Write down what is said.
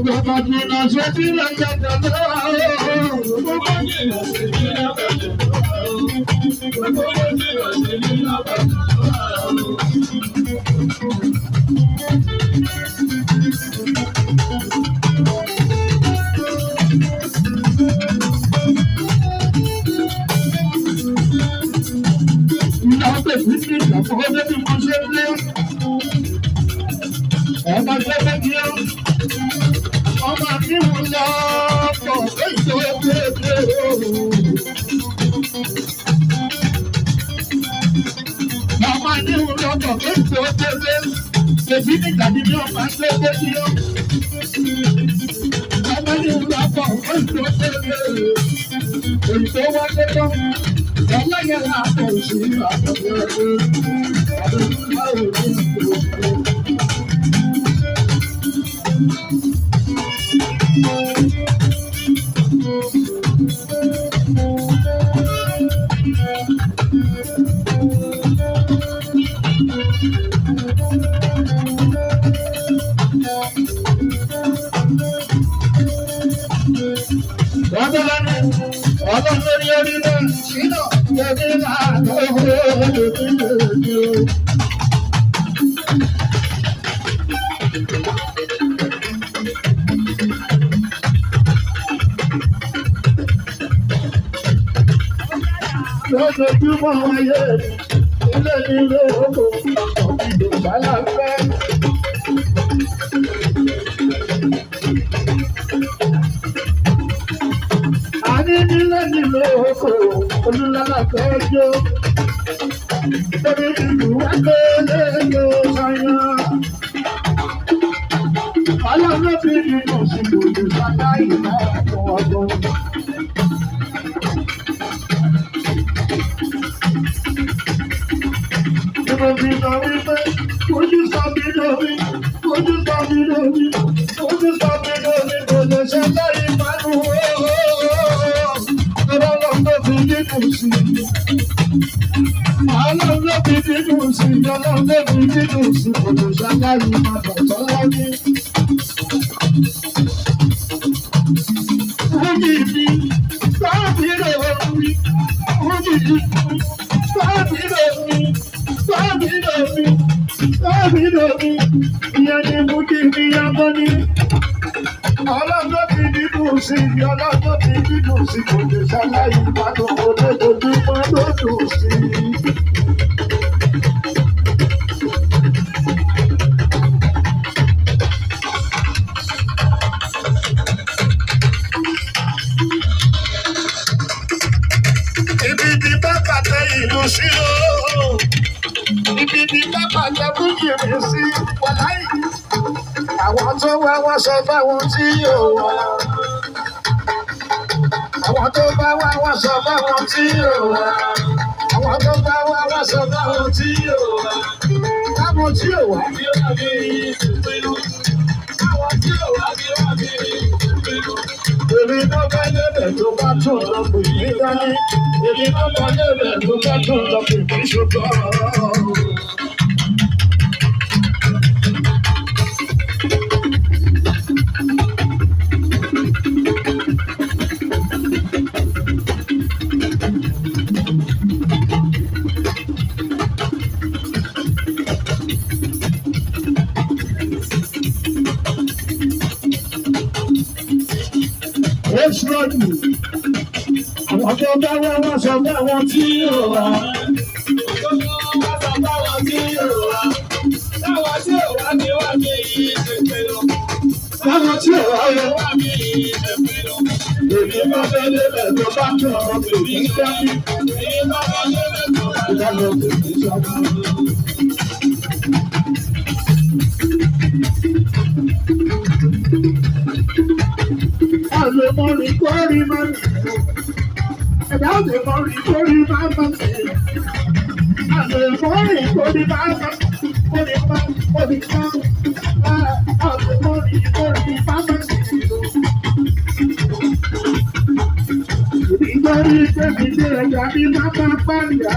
Bàbá jìnnà ṣe bí lẹ́yìn tẹ̀lé o. Bàbá jìnnà ṣe bí lẹ́yìn tẹ̀lé o. Bàbá jìnnà ṣe bí lẹ́yìn tẹ̀lé o. Ìyá pè mí sí ìjàpọ̀ ọdẹ bí mo ṣe lé. Ọba ṣe fẹ́ kí ó. Ọba tí mo lọ pọ̀ èso kéde o. Ọba tí mo lọ pọ̀ èso kéde. Èbí ní ìgbàdí ni ọba ṣe fẹ́ kí ó. Ọba tí mo lọ pọ̀ èso kéde. Èyí tó wá dé tán. Ọlọ́yẹ̀ láàbò sí àtọ̀gbẹ́ ọdún. Àdúgbò báwo ni ìgbòho? Ọlọ́run lórí orí náà ṣínà lórí láàánú olóògbé. Lójoojúmọ́ wáyé ilé nílé oko ọ̀gbìn ìgbàláfẹ́. Nílé nílé oko olùlàlàfẹ́ jó. Torí ìlú agbélé ló ṣàyàn. Ọlọ́run fi nínú sílùú ìgbàlá ìlà fún ọgbọ́n. Mo fi sọ wípé ojú sọ mí lórí, ojú sọ mí lórí, ojú sọ mí lórí, kò lè ṣe lẹ́yìn pẹ̀lú Ọlọ́run ló fi dídùn sí i. Ọlọ́run ló fi dídùn sí i. Ọlọ́run ló fi dídùn sí i. Kò lè ṣàlàyé padà tọ́lá ní. Fújì mi, sáàbì rẹ̀ mi. Fújì mi, sáàbì rẹ̀ mi. Sáàbì rẹ̀ mi. Sáàbì rẹ̀ mi. Ìyẹn ni fújì mi yàtọ̀ ní. Ọlọ́jọ́ ti dídùn sí i, ọlọ́jọ́ ti dídùn sí i, kò lè ṣàlàyé ìbàdàn olójoojúmọ́ lódùn sí i. Ibi ni bàbá tẹ ìlú sí o, ibi ni bàbá tẹ fújì mi sí wàláì. Àwọn tó wá wá sọ fáwọn tí yóò wá. Àwọn tó bá wá wá sọ fáwọn tí yóò wá. Àwọn tó bá wá wá sọ fáwọn tí yóò wá. Táwọn tí yóò wá bí wá bí ìpinnu. Táwọn tí yóò wá bí wá bí ìpinnu. Èmi tó bá débẹ̀ tó bá tún lọ pè mí dání. Èmi tó bá débẹ̀ tó bá tún lọ pè mí ṣùgbọ́n. Àwọn tó bá wá wá sọ fún àwọn tí yóò wá. Táwọn tí yóò wá ní wá ní ìṣèpinnu. Táwọn tí yóò wá ní ìṣèpinnu. Èmi bá fẹ́ lébẹ̀ tó bá tún ọ̀rọ̀ pèmí sẹ́yìn. Èmi bá fẹ́ lébẹ̀ tó bá tún ọ̀rọ̀ pèmí sẹ́yìn. Àlèmọ́rin kórìí máa ń bẹ̀rẹ̀. Ẹ̀dá àlèmọ́rin kórìí máa ń bẹ̀rẹ̀. Àlèmọ́rin kórìí máa ń bẹ̀rẹ̀. Àlèmọ́rin kórìí máa ń bẹ̀rẹ̀. Lórí pé mi dé ẹ̀yà mi máa bá bá nìyà.